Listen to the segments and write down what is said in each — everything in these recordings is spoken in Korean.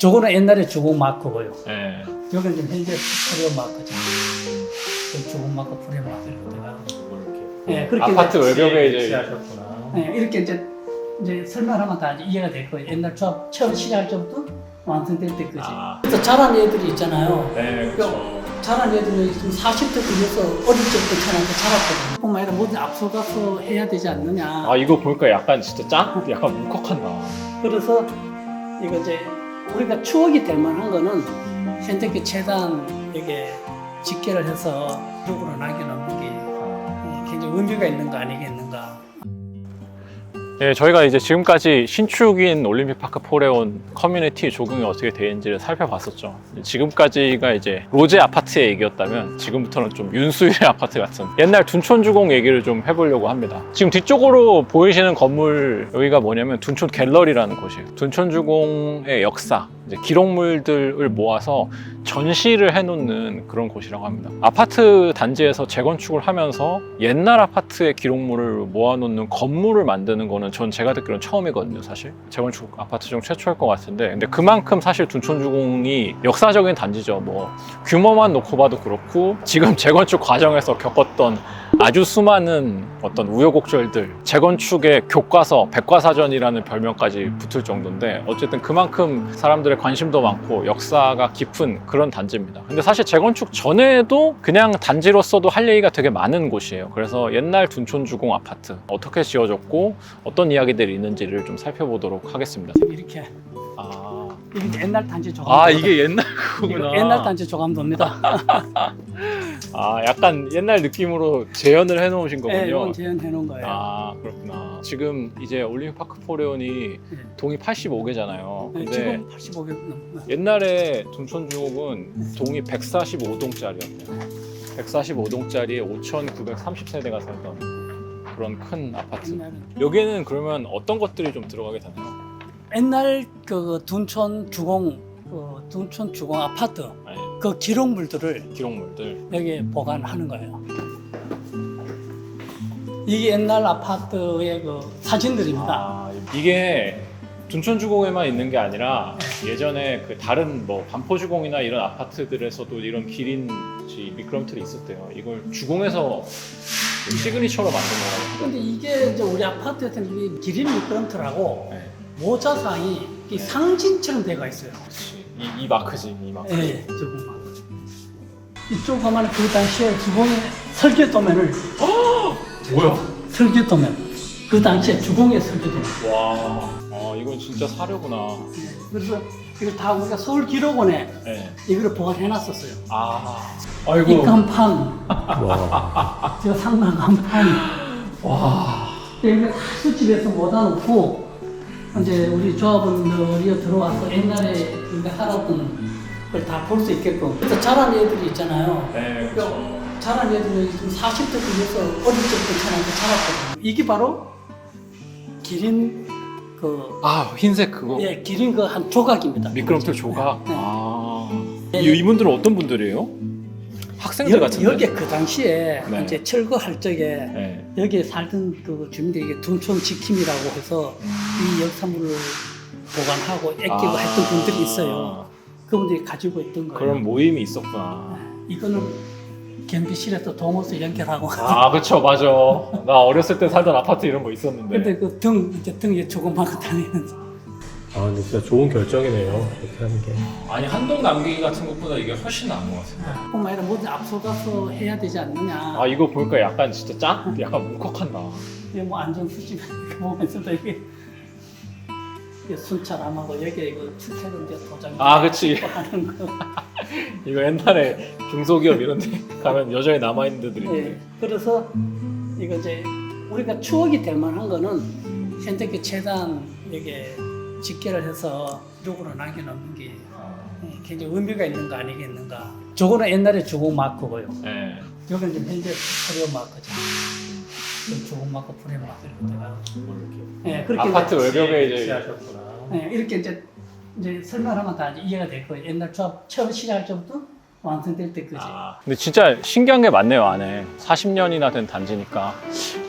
저거는 옛날에 주공 마크고요. 네. 여기는 지금 현재 프레임 마크죠. 그 주공 마크 프레임 마크를 내가. 네, 그렇게 아파트 이제, 외벽에 이제 하셨구나. 네, 이렇게 이제 설명하면 다 이제 이해가 될 거예요. 옛날 처음 시작할 때부터 완성될 때까지. 아. 그래서 자란 애들이 있잖아요. 네, 그렇죠. 자란 애들은 지금 40대 그래서 어릴 때부터 자라니까 자랐거든요. 뿐만 아니라 뭐든 앞서가서 해야 되지 않느냐. 아 이거 보니까 약간 진짜 약간 울컥한다. 그래서 이거 이제 우리가 추억이 될 만한 거는 현재 그 재단 이게 집계를 해서 누구로 남겨놓는 게 굉장히 의미가 있는 거 아니겠는가. 네, 저희가 이제 지금까지 신축인 올림픽파크 포레온 커뮤니티 조경이 어떻게 되는지를 살펴봤었죠. 지금까지가 이제 로제 아파트의 얘기였다면 지금부터는 좀 윤수일의 아파트 같은 옛날 둔촌주공 얘기를 좀 해보려고 합니다. 지금 뒤쪽으로 보이시는 건물 여기가 뭐냐면 둔촌 갤러리라는 곳이에요. 둔촌주공의 역사, 이제 기록물들을 모아서 전시를 해놓는 그런 곳이라고 합니다. 아파트 단지에서 재건축을 하면서 옛날 아파트의 기록물을 모아놓는 건물을 만드는 거는 전 제가 듣기로는 처음이거든요. 사실 재건축 아파트 중 최초일 것 같은데, 근데 그만큼 사실 둔촌주공이 역사적인 단지죠. 뭐 규모만 놓고 봐도 그렇고 지금 재건축 과정에서 겪었던 아주 수많은 어떤 우여곡절들, 재건축의 교과서, 백과사전이라는 별명까지 붙을 정도인데 어쨌든 그만큼 사람들의 관심도 많고 역사가 깊은 그런 단지입니다. 근데 사실 재건축 전에도 그냥 단지로서도 할 얘기가 되게 많은 곳이에요. 그래서 옛날 둔촌주공 아파트 어떻게 지어졌고 어떤 이야기들이 있는지를 좀 살펴보도록 하겠습니다. 지금 이렇게 이게 옛날 단지 조감. 아 이게 옛날 그거구나. 옛날 단지 조감도입니다. 아 약간 옛날 느낌으로 재현을 해놓으신 거군요. 네, 이건 재현해 놓은 거예요. 아 그렇구나. 지금 이제 올림픽파크 포레온이 동이 85개잖아요. 네, 근데 지금 85개 넘나. 옛날에 둔촌주공은 동이 145동짜리였대요. 145동짜리에 5,930세대가 살던 그런 큰 아파트. 옛날은 여기는 그러면 어떤 것들이 좀 들어가게 되나요? 옛날 그 둔촌 주공 아파트 아니, 그 기록물들을 기록물들. 여기에 보관하는 거예요. 이게 옛날 아파트의 그 사진들입니다. 아, 이게 둔촌주공에만 있는 게 아니라 예전에 그 다른 뭐 반포주공이나 이런 아파트들에서도 이런 기린지 미끄럼틀이 있었대요. 이걸 주공에서 시그니처로 만든 거라고. 근데 이게 이제 우리 아파트에서는 기린 미끄럼틀하고 네. 모자상이 이 상징처럼 되어 있어요. 그치. 이 마크지, 이 마크. 네, 저거 마크. 이쪽 가면 그 당시에 주공의 설계도면을 뭐야? 설계도면 그 당시에 주공의 설계도면. 와, 이건 진짜 사료구나. 그래서 이걸 다 우리가 서울기록원에 네. 이거를 보관해놨었어요. 아, 이 아이고. 간판, 와. 저 상당 간판. 와, 이거 다 수집해서 모아놓고 이제 우리 조합원들이 들어와서 옛날에 우리가 살았던 걸 다 볼 수 있게끔. 그래서 자란 애들이 있잖아요. 네, 그렇죠. 자란 애들은 지금 40대 그래서 어릴 때부터 자라니까 자랐거든요. 이게 바로 기린 흰색 그거. 기린 그 한 조각입니다. 미끄럼틀 조각. 네. 아, 네. 이분들은 어떤 분들이요? 학생들 같은데. 여기 그 당시에 네. 이제 철거할 적에 네. 여기에 살던 그 주민들에게 둔촌 지킴이라고 해서 이 역사물을 보관하고 아끼고 했던 분들이 있어요. 그분들이 가지고 있던 거예요. 그런 모임이 있었구나. 이거는 경비실에서 동호수 연결하고. 아, 그쵸, 맞아. 나 어렸을 때 살던 아파트 이런 거 있었는데. 근데 그 등에 조그맣게 다니는. 아 근데 진짜 좋은 결정이네요. 이렇게 하는 게. 아니, 한동 남기기 같은 것보다 이게 훨씬 나은 것 같아요. 뿐만 아니라 뭐든 앞서가서 해야 되지 않느냐. 아, 이거 보니까 약간 진짜 약간 울컥한다. 이게 뭐 안전수집 보면서도 이게 순찰함하고 여기에 이거 출퇴근제 도장. 아, 그치. 하는 거. 이거 옛날에 중소기업 이런 데 가면 여전히 남아있는 데들이 있는데. 예. 그래서 이거 이제 우리가 추억이 될 만한 거는 현재 그 재단 이게 집계를 해서 기록으로 남겨놓는 게 굉장히 의미가 있는 거 아니겠는가. 저거는 옛날에 주공 마크고요. 네. 여기는 지금 현재 프레임 마크죠. 그 주공 마크 프레임 마크를 내가. 예, 그렇게 아파트 이제, 외벽에 이제 하셨구나. 예, 이렇게 이제 설명하면 다 이제 이해가 될 거예요. 옛날 처음 시작할 때부터 완성될 때까지. 근데 진짜 신기한 게 많네요. 안에 40년이나 된 단지니까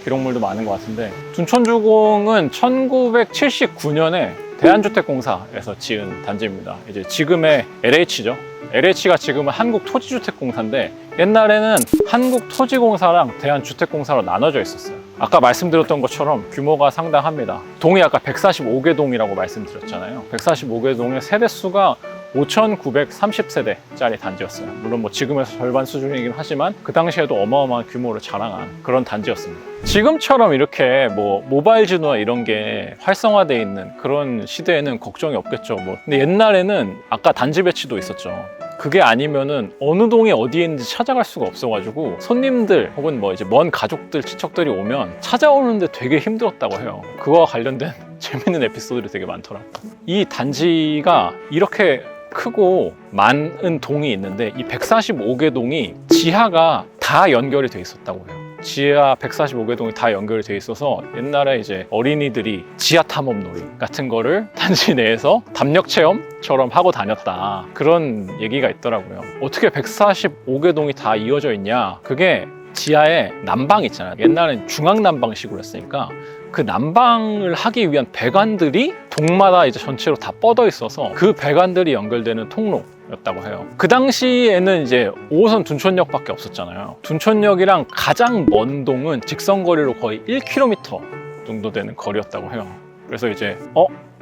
기록물도 많은 것 같은데, 둔촌주공은 1979년에 대한주택공사에서 지은 단지입니다. 이제 지금의 LH죠. LH가 지금은 한국토지주택공사인데 옛날에는 한국토지공사랑 대한주택공사로 나눠져 있었어요. 아까 말씀드렸던 것처럼 규모가 상당합니다. 동이 아까 145개 동이라고 말씀드렸잖아요. 145개 동의 세대수가 5,930세대짜리 단지였어요. 물론 뭐 지금에서 절반 수준이긴 하지만 그 당시에도 어마어마한 규모를 자랑한 그런 단지였습니다. 지금처럼 이렇게 뭐 모바일 진화 이런 게 활성화되어 있는 그런 시대에는 걱정이 없겠죠. 근데 옛날에는 아까 단지 배치도 있었죠. 그게 아니면은 어느 동에 어디에 있는지 찾아갈 수가 없어가지고 손님들 혹은 뭐 이제 먼 가족들, 친척들이 오면 찾아오는데 되게 힘들었다고 해요. 그거와 관련된 재밌는 에피소드들이 되게 많더라고요. 이 단지가 이렇게 크고 많은 동이 있는데 이 145개 동이 지하가 다 연결이 돼 있었다고 해요. 지하 145개 동이 다 연결이 돼 있어서 옛날에 이제 어린이들이 지하 탐험 놀이 같은 거를 단지 내에서 담력 체험처럼 하고 다녔다. 그런 얘기가 있더라고요. 어떻게 145개 동이 다 이어져 있냐? 그게 지하에 난방 있잖아요. 옛날엔 중앙난방식으로 했으니까 그 난방을 하기 위한 배관들이 동마다 이제 전체로 다 뻗어 있어서 그 배관들이 연결되는 통로였다고 해요. 그 당시에는 이제 5호선 둔촌역밖에 없었잖아요. 둔촌역이랑 가장 먼 동은 직선거리로 거의 1km 정도 되는 거리였다고 해요. 그래서 이제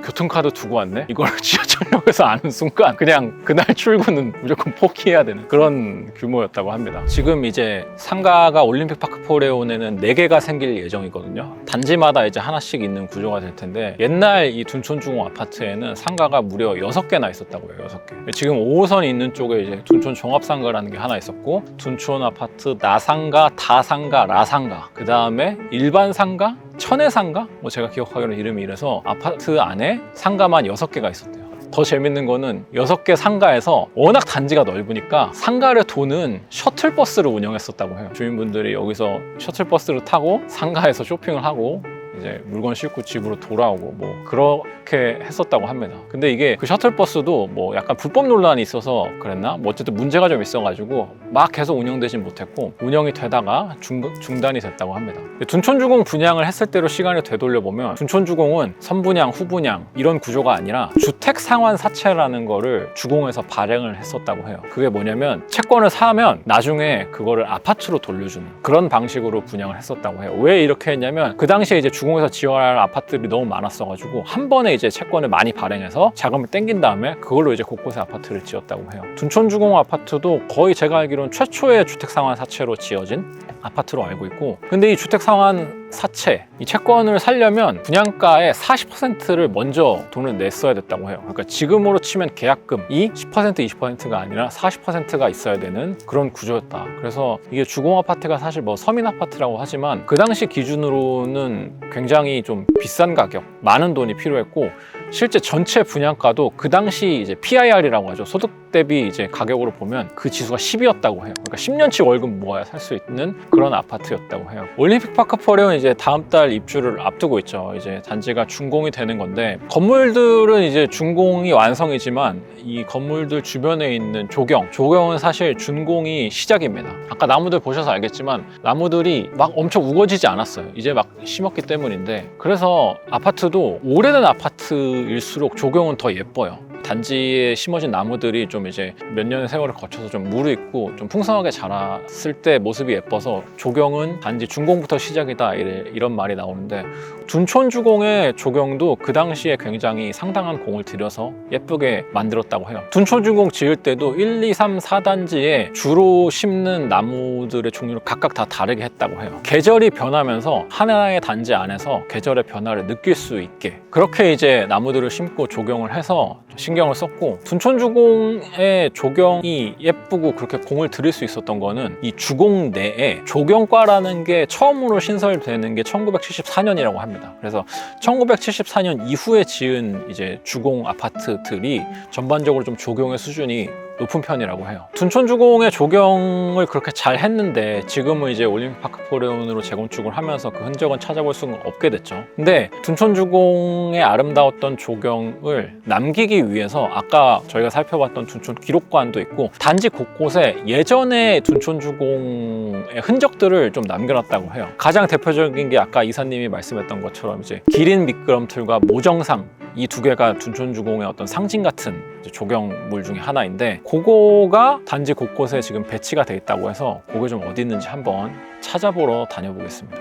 교통카드 두고 왔네? 이걸 지하철역에서 아는 순간 그냥 그날 출근은 무조건 포기해야 되는 그런 규모였다고 합니다. 지금 이제 상가가 올림픽파크 포레온에는 4개가 생길 예정이거든요. 단지마다 이제 하나씩 있는 구조가 될 텐데 옛날 이 둔촌주공 아파트에는 상가가 무려 6개나 있었다고 해요. 6개. 지금 5호선이 있는 쪽에 이제 둔촌 종합상가라는 게 하나 있었고 둔촌 아파트 나상가, 다상가, 라상가 그 다음에 일반 상가, 천혜상가? 제가 기억하기로는 이름이 이래서 아파트 안에 상가만 6개가 있었대요. 더 재밌는 거는 6개 상가에서 워낙 단지가 넓으니까 상가를 도는 셔틀버스를 운영했었다고 해요. 주민분들이 여기서 셔틀버스를 타고 상가에서 쇼핑을 하고 이제 물건 싣고 집으로 돌아오고 뭐 그렇게 했었다고 합니다. 근데 이게 그 셔틀버스도 뭐 약간 불법 논란이 있어서 그랬나? 뭐 어쨌든 문제가 좀 있어가지고 막 계속 운영되진 못했고 운영이 되다가 중단이 됐다고 합니다. 둔촌주공 분양을 했을 때로 시간을 되돌려보면 둔촌주공은 선분양, 후분양 이런 구조가 아니라 주택상환사채라는 거를 주공에서 발행을 했었다고 해요. 그게 뭐냐면 채권을 사면 나중에 그거를 아파트로 돌려주는 그런 방식으로 분양을 했었다고 해요. 왜 이렇게 했냐면 그 당시에 이제 주공에서 지어야 할 아파트들이 너무 많았어가지고 한 번에 이제 채권을 많이 발행해서 자금을 땡긴 다음에 그걸로 이제 곳곳에 아파트를 지었다고 해요. 둔촌주공 아파트도 거의 제가 알기로는 최초의 주택상환사채로 지어진 아파트로 알고 있고 근데 이 주택상환사채, 이 채권을 살려면 분양가의 40%를 먼저 돈을 냈어야 됐다고 해요. 그러니까 지금으로 치면 계약금이 10% 20%가 아니라 40%가 있어야 되는 그런 구조였다. 그래서 이게 주공아파트가 사실 뭐 서민아파트라고 하지만 그 당시 기준으로는 굉장히 좀 비싼 가격, 많은 돈이 필요했고 실제 전체 분양가도 그 당시 이제 PIR이라고 하죠. 소득 대비 이제 가격으로 보면 그 지수가 10이었다고 해요. 그러니까 10년치 월급 모아야 살 수 있는 그런 아파트였다고 해요. 올림픽파크 포레온 이제 다음 달 입주를 앞두고 있죠. 이제 단지가 준공이 되는 건데 건물들은 이제 준공이 완성이지만 이 건물들 주변에 있는 조경은 사실 준공이 시작입니다. 아까 나무들 보셔서 알겠지만 나무들이 막 엄청 우거지지 않았어요. 이제 막 심었기 때문인데 그래서 아파트도 오래된 아파트일수록 조경은 더 예뻐요. 단지에 심어진 나무들이 좀 이제 몇 년의 세월을 거쳐서 좀 무르익고 좀 풍성하게 자랐을 때 모습이 예뻐서 조경은 단지 준공부터 시작이다 이런 말이 나오는데 둔촌주공의 조경도 그 당시에 굉장히 상당한 공을 들여서 예쁘게 만들었다고 해요. 둔촌주공 지을 때도 1, 2, 3, 4단지에 주로 심는 나무들의 종류를 각각 다 다르게 했다고 해요. 계절이 변하면서 하나의 단지 안에서 계절의 변화를 느낄 수 있게 그렇게 이제 나무들을 심고 조경을 해서 신경을 썼고 둔촌주공의 조경이 예쁘고 그렇게 공을 들일 수 있었던 거는 이 주공 내에 조경과라는 게 처음으로 신설되는 게 1974년이라고 합니다. 그래서 1974년 이후에 지은 이제 주공 아파트들이 전반적으로 좀 조경의 수준이 높은 편이라고 해요. 둔촌주공의 조경을 그렇게 잘 했는데 지금은 이제 올림픽파크 포레온으로 재건축을 하면서 그 흔적은 찾아볼 수는 없게 됐죠. 근데 둔촌주공의 아름다웠던 조경을 남기기 위해서 아까 저희가 살펴봤던 둔촌 기록관도 있고 단지 곳곳에 예전의 둔촌주공의 흔적들을 좀 남겨놨다고 해요. 가장 대표적인 게 아까 이사님이 말씀했던 것처럼 이제 기린 미끄럼틀과 모정상 이 두 개가 둔촌주공의 어떤 상징 같은 이제 조경물 중에 하나인데 그거가 단지 곳곳에 지금 배치가 돼 있다고 해서 그게 좀 어디 있는지 한번 찾아보러 다녀보겠습니다.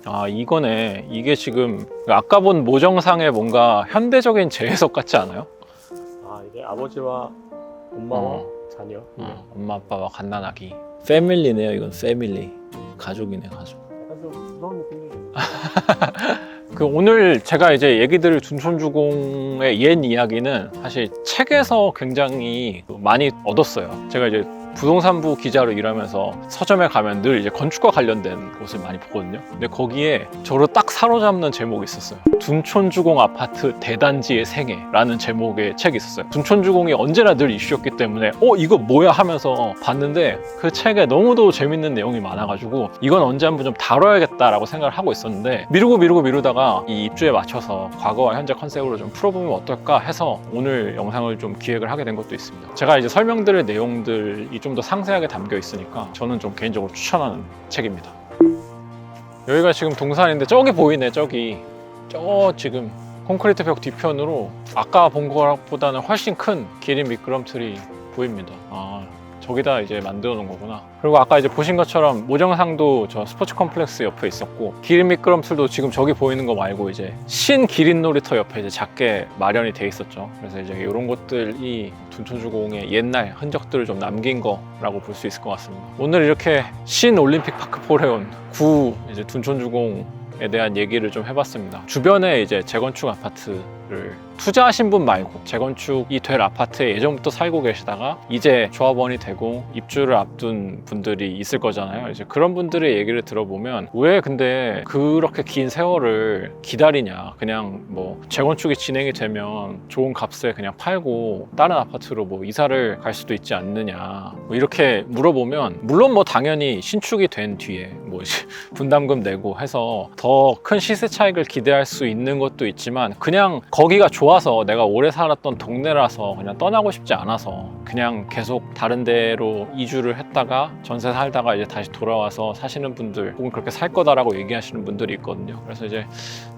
아, 이거네. 이게 지금 아까 본 모정상의 뭔가 현대적인 재해석 같지 않아요? 아, 이게 아버지와 엄마와 자녀. 엄마 아빠와 갓난아기. 패밀리네요. 이건 패밀리. 가족이네, 가족. 약간 좀 무서운 느낌이 드네요. 그 오늘 제가 이제 얘기 드릴 둔촌주공의 옛 이야기는 사실 책에서 굉장히 많이 얻었어요. 제가 이제 부동산부 기자로 일하면서 서점에 가면 늘 이제 건축과 관련된 곳을 많이 보거든요. 근데 거기에 저를 딱 사로잡는 제목이 있었어요. 둔촌주공 아파트 대단지의 생애라는 제목의 책이 있었어요. 둔촌주공이 언제나 늘 이슈였기 때문에 이거 뭐야 하면서 봤는데 그 책에 너무도 재밌는 내용이 많아가지고 이건 언제 한번 좀 다뤄야겠다라고 생각을 하고 있었는데 미루다가 이 입주에 맞춰서 과거와 현재 컨셉으로 좀 풀어보면 어떨까 해서 오늘 영상을 좀 기획을 하게 된 것도 있습니다. 제가 이제 설명드릴 내용들이 좀 더 상세하게 담겨 있으니까 저는 좀 개인적으로 추천하는 책입니다. 여기가 지금 동산인데 저기 보이네. 저기 지금 콘크리트 벽 뒤편으로 아까 본 것보다는 훨씬 큰 기린 미끄럼틀이 보입니다. 아, 저기다 이제 만들어 놓은 거구나. 그리고 아까 이제 보신 것처럼 모정상도 저 스포츠 컴플렉스 옆에 있었고 기린 미끄럼틀도 지금 저기 보이는 거 말고 이제 신 기린 놀이터 옆에 이제 작게 마련이 돼 있었죠. 그래서 이제 이런 것들이 둔촌주공의 옛날 흔적들을 좀 남긴 거라고 볼 수 있을 것 같습니다. 오늘 이렇게 신 올림픽 파크 포레온 구 이제 둔촌주공에 대한 얘기를 좀 해봤습니다. 주변에 이제 재건축 아파트를 투자하신 분 말고 재건축이 될 아파트에 예전부터 살고 계시다가 이제 조합원이 되고 입주를 앞둔 분들이 있을 거잖아요. 이제 그런 분들의 얘기를 들어보면 왜 근데 그렇게 긴 세월을 기다리냐, 그냥 뭐 재건축이 진행이 되면 좋은 값에 그냥 팔고 다른 아파트로 뭐 이사를 갈 수도 있지 않느냐, 뭐 이렇게 물어보면 물론 뭐 당연히 신축이 된 뒤에 뭐 분담금 내고 해서 더 큰 시세 차익을 기대할 수 있는 것도 있지만 그냥 거기가 좋아서 내가 오래 살았던 동네라서 그냥 떠나고 싶지 않아서 그냥 계속 다른 데로 이주를 했다가 전세 살다가 이제 다시 돌아와서 사시는 분들 혹은 그렇게 살 거다라고 얘기하시는 분들이 있거든요. 그래서 이제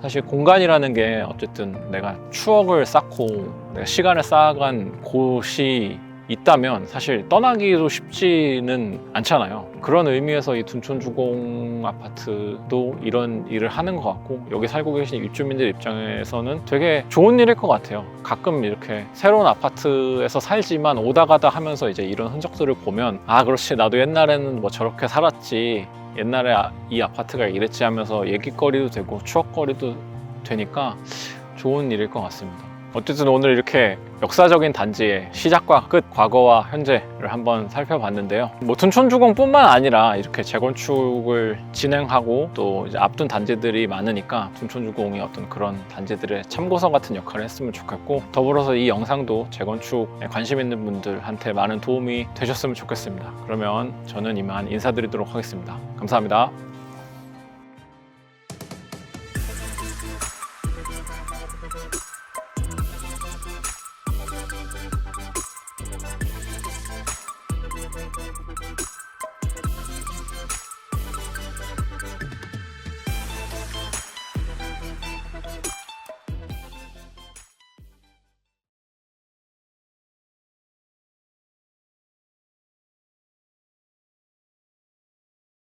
사실 공간이라는 게 어쨌든 내가 추억을 쌓고 내가 시간을 쌓아간 곳이 있다면 사실 떠나기도 쉽지는 않잖아요. 그런 의미에서 이 둔촌주공 아파트도 이런 일을 하는 것 같고 여기 살고 계신 입주민들 입장에서는 되게 좋은 일일 것 같아요. 가끔 이렇게 새로운 아파트에서 살지만 오다 가다 하면서 이제 이런 흔적들을 보면 아 그렇지 나도 옛날에는 뭐 저렇게 살았지, 옛날에 이 아파트가 이랬지 하면서 얘기거리도 되고 추억거리도 되니까 좋은 일일 것 같습니다. 어쨌든 오늘 이렇게 역사적인 단지의 시작과 끝, 과거와 현재를 한번 살펴봤는데요. 뭐 둔촌주공뿐만 아니라 이렇게 재건축을 진행하고 또 이제 앞둔 단지들이 많으니까 둔촌주공이 어떤 그런 단지들의 참고서 같은 역할을 했으면 좋겠고, 더불어서 이 영상도 재건축에 관심 있는 분들한테 많은 도움이 되셨으면 좋겠습니다. 그러면 저는 이만 인사드리도록 하겠습니다. 감사합니다.